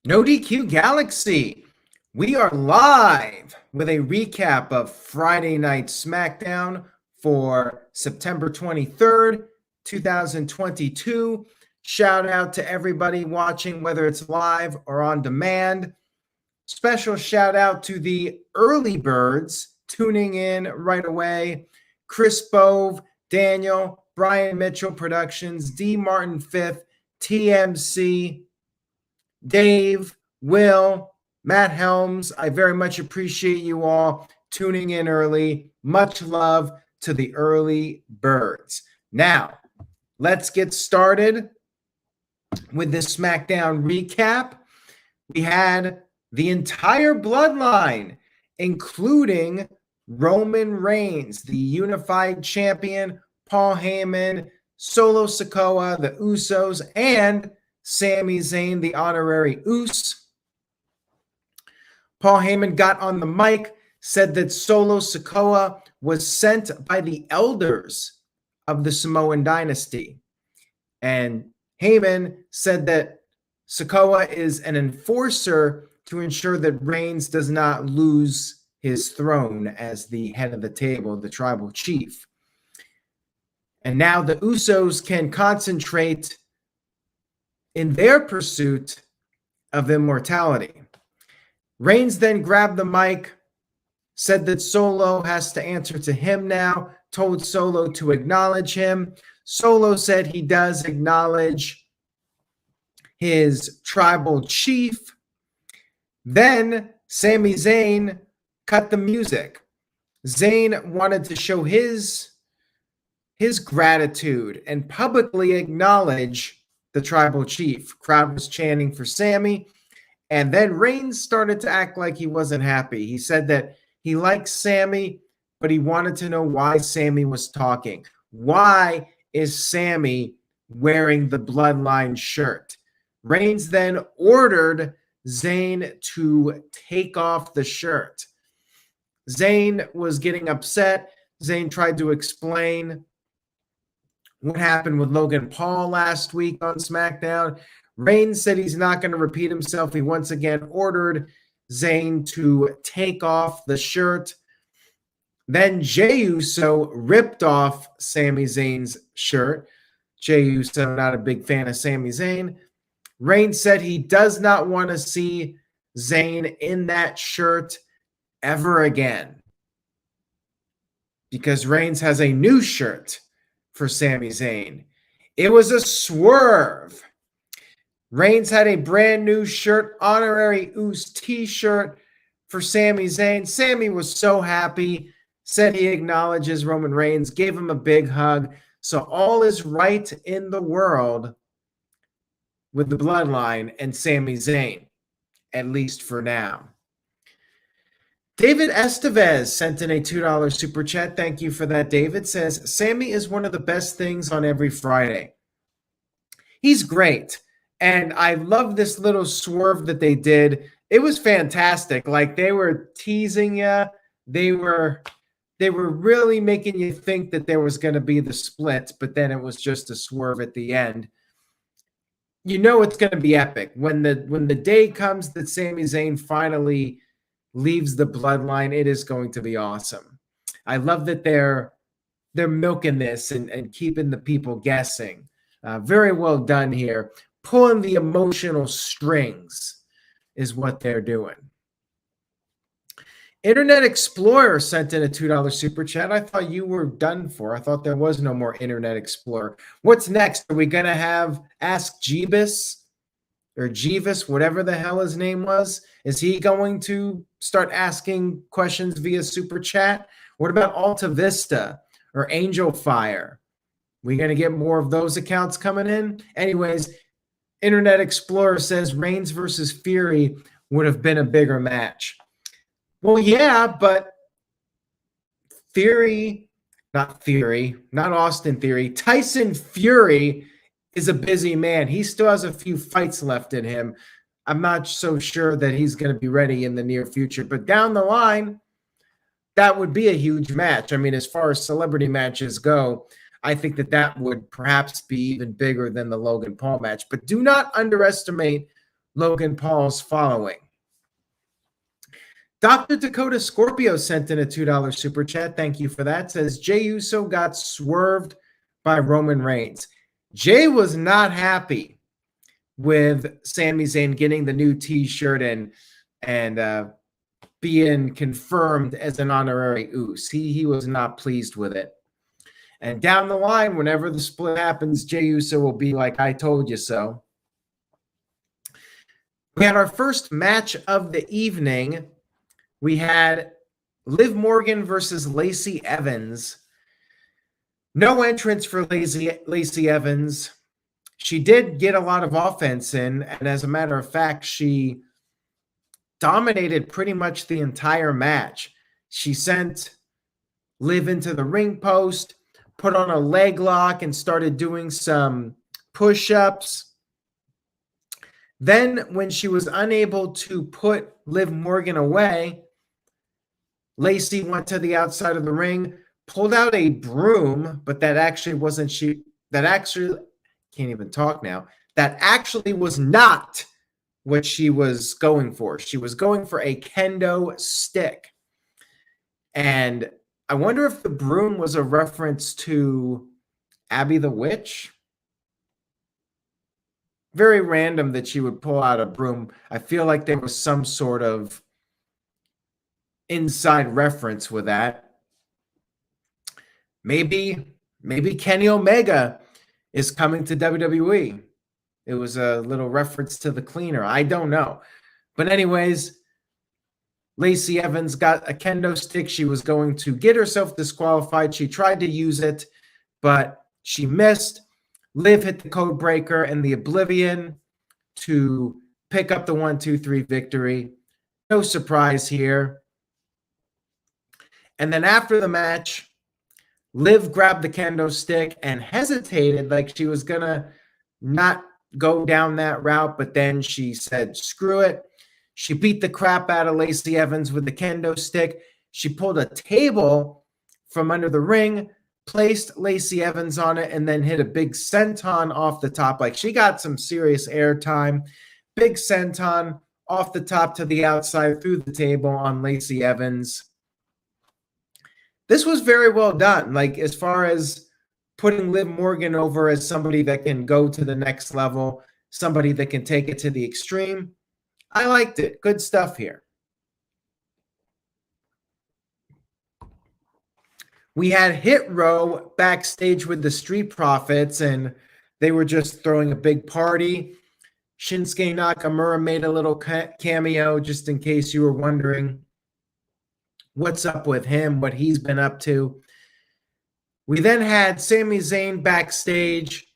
No DQ Galaxy. We are live with a recap of Friday Night Smackdown for September 23rd, 2022. Shout out to everybody watching, whether it's live or on demand. Special shout out to the early birds tuning in right away. Chris Bove, Daniel, Brian Mitchell Productions, D. Martin Fifth, TMC, Dave, Will, Matt Helms. I very much appreciate you all tuning in early. Much love to the early birds. Now, let's get started with this SmackDown recap. We had the entire Bloodline, including Roman Reigns, the unified champion, Paul Heyman, Solo Sikoa, the Usos, and Sami Zayn, the honorary Us. Paul Heyman got on the mic, said that Solo Sikoa was sent by the elders of the Samoan dynasty. And Heyman said that Sikoa is an enforcer to ensure that Reigns does not lose his throne as the head of the table, the tribal chief. And now the Usos can concentrate in their pursuit of immortality. Reigns then grabbed the mic, said that Solo has to answer to him now, told Solo to acknowledge him. Solo said he does acknowledge his tribal chief. Then Sami Zayn cut the music. Zayn wanted to show his gratitude and publicly acknowledge the tribal chief. Crowd was chanting for Sami. And then Reigns started to act like he wasn't happy. He said that he likes Sami, but he wanted to know why Sami was talking. Why is Sami wearing the Bloodline shirt? Reigns then ordered Zayn to take off the shirt. Zayn was getting upset. Zayn tried to explain what happened with Logan Paul last week on SmackDown. Reigns said he's not going to repeat himself. He once again ordered Zayn to take off the shirt. Then Jey Uso ripped off Sami Zayn's shirt. Jey Uso, not a big fan of Sami Zayn. Reigns said he does not want to see Zayn in that shirt ever again, because Reigns has a new shirt for Sami Zayn. It was a swerve. Reigns had a brand new shirt, honorary Us t-shirt for Sami Zayn. Sami was so happy, said he acknowledges Roman Reigns, gave him a big hug. So all is right in the world with the Bloodline and Sami Zayn, at least for now. David Estevez sent in a $2 super chat. Thank you for that, David. Says, Sami is one of the best things on every Friday. He's great. And I love this little swerve that they did. It was fantastic. Like, they were teasing you. They were really making you think that there was going to be the split, but then it was just a swerve at the end. You know it's going to be epic. When the day comes that Sami Zayn finally leaves the Bloodline, it is going to be awesome. I love that they're milking this and keeping the people guessing. Very well done here. Pulling the emotional strings is what they're doing. Internet Explorer sent in a $2 super chat. I thought you were done for. I thought there was no more Internet Explorer. What's next? Are we going to have Ask Jeebus or Jeevis, whatever the hell his name was? Is he going to start asking questions via super chat? What about Alta Vista or Angel Fire? We going to get more of those accounts coming in? Anyways, Internet Explorer says Reigns versus Fury would have been a bigger match. Well, yeah, but not Austin Theory, Tyson Fury is a busy man. He still has a few fights left in him. I'm not so sure that he's going to be ready in the near future, but down the line, that would be a huge match. I mean, as far as celebrity matches go, I think that would perhaps be even bigger than the Logan Paul match. But do not underestimate Logan Paul's following. Dr. Dakota Scorpio sent in a $2 super chat. Thank you for that. Says Jey Uso got swerved by Roman Reigns. Jey was not happy with Sami Zayn getting the new t-shirt and being confirmed as an honorary Uso. He was not pleased with it. And down the line, whenever the split happens, Jey Uso will be like, I told you so. We had our first match of the evening. We had Liv Morgan versus Lacey Evans. No entrance for Lacey Evans. She did get a lot of offense in, and as a matter of fact, she dominated pretty much the entire match. She sent Liv into the ring post, put on a leg lock, and started doing some push-ups. Then, when she was unable to put Liv Morgan away, Lacey went to the outside of the ring, pulled out a broom, but that actually wasn't can't even talk now. That actually was not what she was going for. She was going for a kendo stick. And I wonder if the broom was a reference to Abby the Witch. Very random that she would pull out a broom. I feel like there was some sort of inside reference with that. Maybe Kenny Omega is coming to WWE. It was a little reference to the cleaner. I don't know. But anyways, Lacey Evans got a kendo stick. She was going to get herself disqualified. She tried to use it, but she missed. Liv hit the code breaker and the Oblivion to pick up the 1-2-3 victory. No surprise here. And then after the match, Liv grabbed the kendo stick and hesitated like she was going to not go down that route, but then she said, screw it. She beat the crap out of Lacey Evans with the kendo stick. She pulled a table from under the ring, placed Lacey Evans on it, and then hit a big senton off the top. Like, she got some serious airtime. Big senton off the top to the outside through the table on Lacey Evans. This was very well done. Like, as far as putting Liv Morgan over as somebody that can go to the next level, somebody that can take it to the extreme. I liked it. Good stuff here. We had Hit Row backstage with the Street Profits, and they were just throwing a big party. Shinsuke Nakamura made a little cameo, just in case you were wondering what's up with him, what he's been up to. We then had Sami Zayn backstage.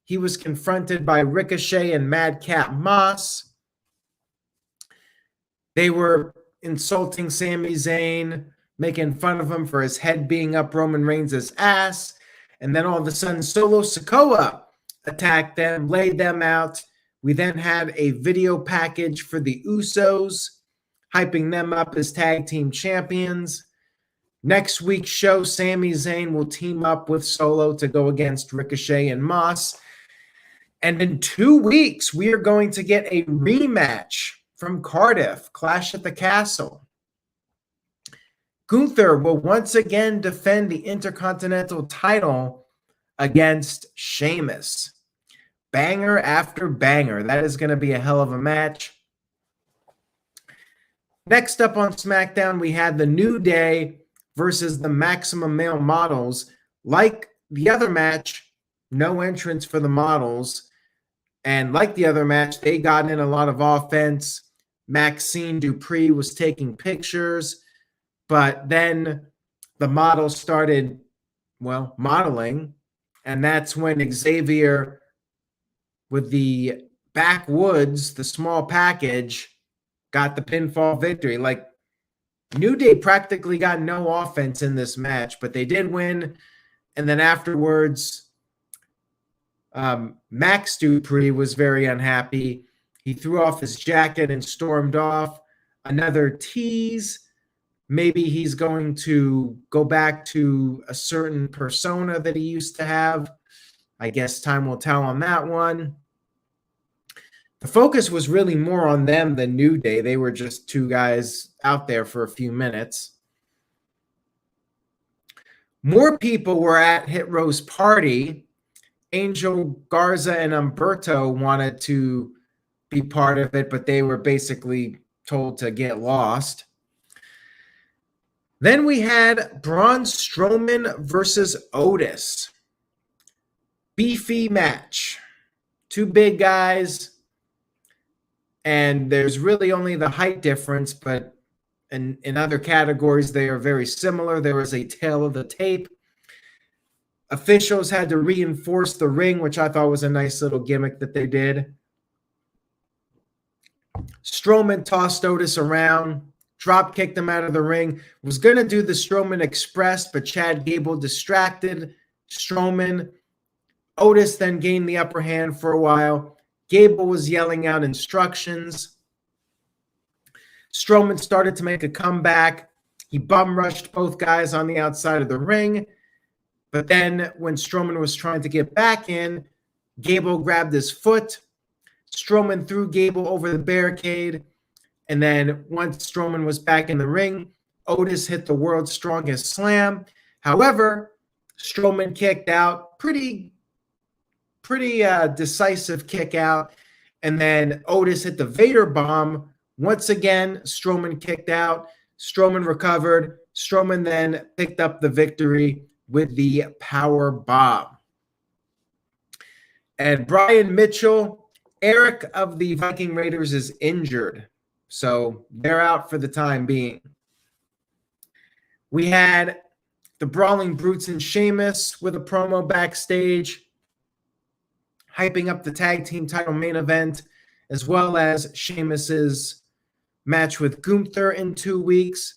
He was confronted by Ricochet and Madcap Moss. They were insulting Sami Zayn, making fun of him for his head being up Roman Reigns' ass. And then all of a sudden, Solo Sikoa attacked them, laid them out. We then had a video package for the Usos, hyping them up as tag team champions. Next week's show, Sami Zayn will team up with Solo to go against Ricochet and Moss. And in 2 weeks, we are going to get a rematch from Cardiff, Clash at the Castle. Gunther will once again defend the Intercontinental title against Sheamus. Banger after banger. That is going to be a hell of a match. Next up on SmackDown, we had the New Day versus the Maximum Male Models. Like the other match, no entrance for the Models. And like the other match, they got in a lot of offense. Maxine Dupree was taking pictures, but then the Models started, modeling. And that's when Xavier, with the backwoods, the small package, got the pinfall victory. Like, New Day practically got no offense in this match, but they did win. And then afterwards, Max Dupree was very unhappy. He threw off his jacket and stormed off. Another tease. Maybe he's going to go back to a certain persona that he used to have. I guess time will tell on that one. the focus was really more on them than New Day. They were just two guys out there for a few minutes. More people were at Hit Row's party. Angel Garza and Umberto wanted to be part of it, but they were basically told to get lost. Then we had Braun Strowman versus Otis. Beefy match. Two big guys. And there's really only the height difference, but in other categories, they are very similar. There was a tail of the tape. Officials had to reinforce the ring, which I thought was a nice little gimmick that they did. Strowman tossed Otis around, drop kicked him out of the ring, was going to do the Strowman Express, but Chad Gable distracted Strowman. Otis then gained the upper hand for a while. Gable was yelling out instructions. Strowman started to make a comeback. He bum rushed both guys on the outside of the ring. But then when Strowman was trying to get back in, Gable grabbed his foot. Strowman threw Gable over the barricade. And then once Strowman was back in the ring, Otis hit the world's strongest slam. However, Strowman kicked out. Pretty decisive kick out. And then Otis hit the Vader bomb. Once again, Strowman kicked out. Strowman recovered. Strowman then picked up the victory with the power bomb. And Brian Mitchell, Eric of the Viking Raiders, is injured. So they're out for the time being. We had the Brawling Brutes and Sheamus with a promo backstage, hyping up the tag team title main event, as well as Sheamus's match with Gunther in 2 weeks.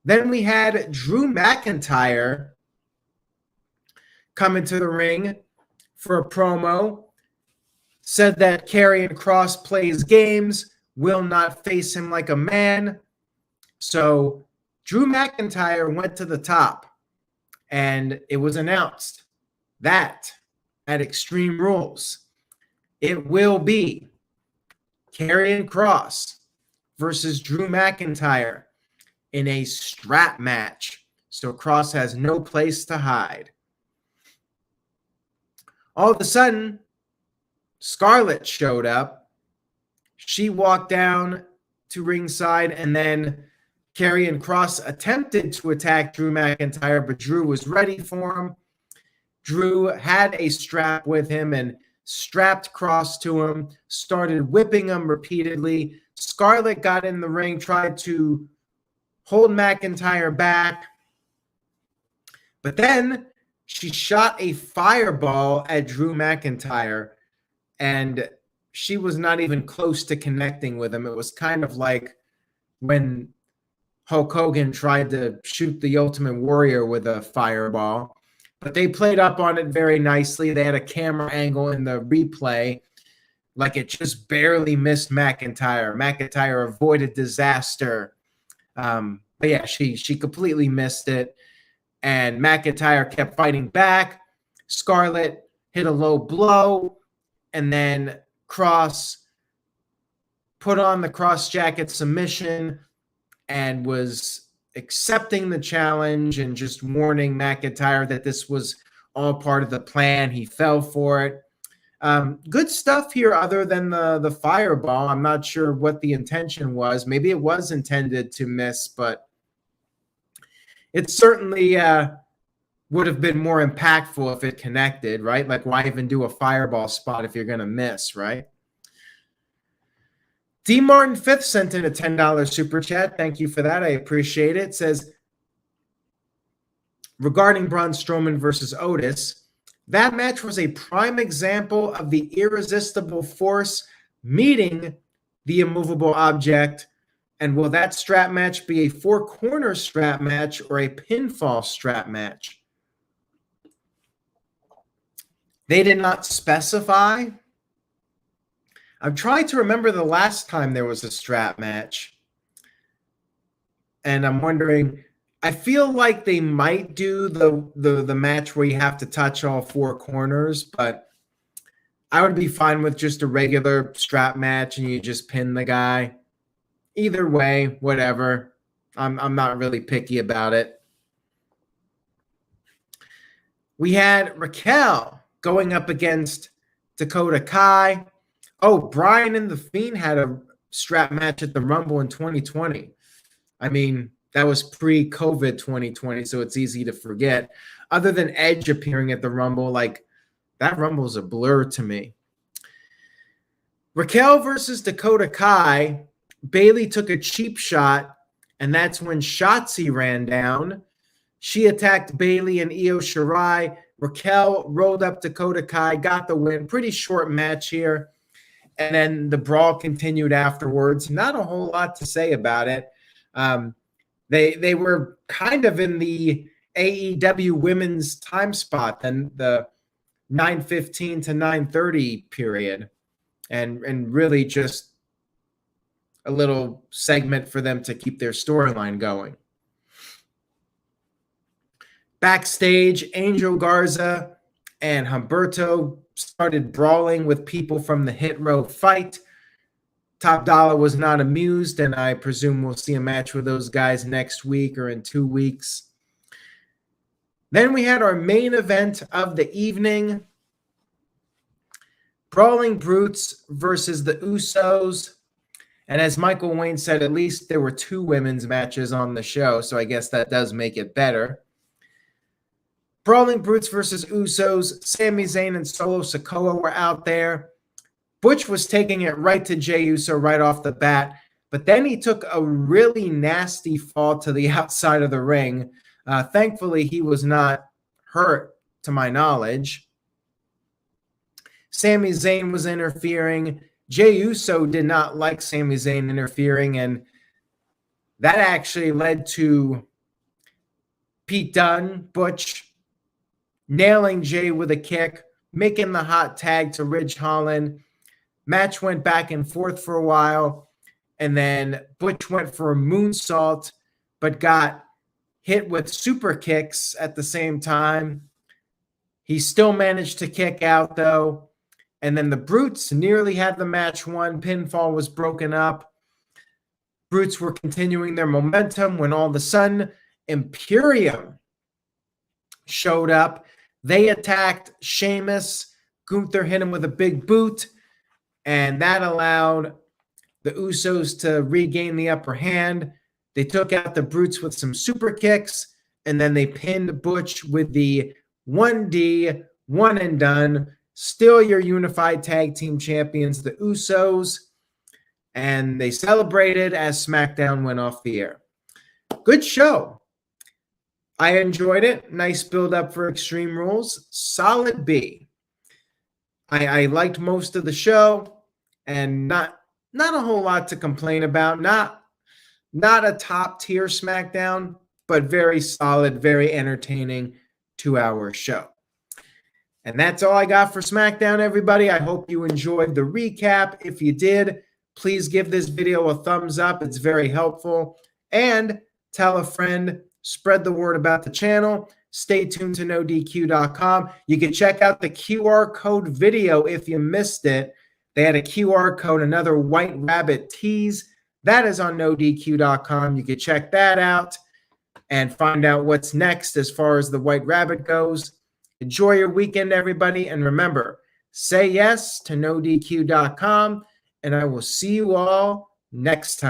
Then we had Drew McIntyre come into the ring for a promo, said that karrion Kross plays games, will not face him like a man. So Drew McIntyre went to the top, and it was announced that at Extreme Rules, it will be karrion Kross versus Drew McIntyre in a strap match. So Kross has no place to hide. All of a sudden, Scarlett showed up. She walked down to ringside, and then karrion Kross attempted to attack Drew McIntyre, but Drew was ready for him. Drew had a strap with him and strapped Kross to him, started whipping him repeatedly. Scarlett got in the ring, tried to hold McIntyre back, but then she shot a fireball at Drew McIntyre, and she was not even close to connecting with him. It was kind of like when Hulk Hogan tried to shoot the Ultimate Warrior with a fireball. But they played up on it very nicely. They had a camera angle in the replay, like it just barely missed McIntyre. McIntyre avoided disaster. But yeah, she completely missed it. And McIntyre kept fighting back. Scarlett hit a low blow. And then Kross put on the cross jacket submission and was accepting the challenge and just warning McIntyre that this was all part of the plan. He fell for it. Good stuff here other than the fireball. I'm not sure what the intention was. Maybe it was intended to miss, but it certainly would have been more impactful if it connected, right? Like, why even do a fireball spot if you're going to miss, right? D. Martin 5th sent in a $10 super chat. Thank you for that. I appreciate it. It says, regarding Braun Strowman versus Otis, that match was a prime example of the irresistible force meeting the immovable object. And will that strap match be a four-corner strap match or a pinfall strap match? They did not specify. I'm trying to remember the last time there was a strap match. And I'm wondering, I feel like they might do the match where you have to touch all four corners, but I would be fine with just a regular strap match and you just pin the guy. Either way, whatever. I'm not really picky about it. We had Raquel going up against Dakota Kai. Oh, Bryan and The Fiend had a strap match at the Rumble in 2020. I mean, that was pre-COVID 2020, so it's easy to forget. Other than Edge appearing at the Rumble, like, that Rumble's a blur to me. Raquel versus Dakota Kai. Bayley took a cheap shot, and that's when Shotzi ran down. She attacked Bayley and Io Shirai. Raquel rolled up Dakota Kai, got the win. Pretty short match here. And then the brawl continued afterwards. Not a whole lot to say about it. They were kind of in the AEW women's time spot, then the 9:15 to 9:30 period, and really just a little segment for them to keep their storyline going. Backstage, Angel Garza and Humberto started brawling with people from the Hit Row fight. Top Dollar was not amused, and I presume we'll see a match with those guys next week or in 2 weeks. Then we had our main event of the evening. Brawling Brutes versus the Usos. And as Michael Wayne said, at least there were 2 women's matches on the show, so I guess that does make it better. Brawling Brutes versus Usos. Sami Zayn and Solo Sikoa were out there. Butch was taking it right to Jey Uso right off the bat, but then he took a really nasty fall to the outside of the ring. Thankfully, he was not hurt, to my knowledge. Sami Zayn was interfering. Jey Uso did not like Sami Zayn interfering, and that actually led to Pete Dunne, Butch, nailing Jey with a kick, making the hot tag to Ridge Holland. Match went back and forth for a while, and then Butch went for a moonsault, but got hit with super kicks at the same time. He still managed to kick out, though. And then the Brutes nearly had the match won. Pinfall was broken up. Brutes were continuing their momentum when all of a sudden Imperium showed up. They attacked Sheamus. Gunther hit him with a big boot, and that allowed the Usos to regain the upper hand. They took out the Brutes with some super kicks, and then they pinned Butch with the 1D, one and done. Still your unified tag team champions, the Usos, and they celebrated as SmackDown went off the air. Good show. I enjoyed it. Nice build up for Extreme Rules. Solid B. I liked most of the show, and not a whole lot to complain about. Not a top tier SmackDown, but very solid, very entertaining 2-hour show. And that's all I got for SmackDown, everybody. I hope you enjoyed the recap. If you did, please give this video a thumbs up. It's very helpful. And tell a friend. Spread the word about the channel. Stay tuned to NoDQ.com. You can check out the QR code video if you missed it. They had a QR code, another White Rabbit tease. That is on NoDQ.com. You can check that out and find out what's next as far as the White Rabbit goes. Enjoy your weekend, everybody. And remember, say yes to NoDQ.com. And I will see you all next time.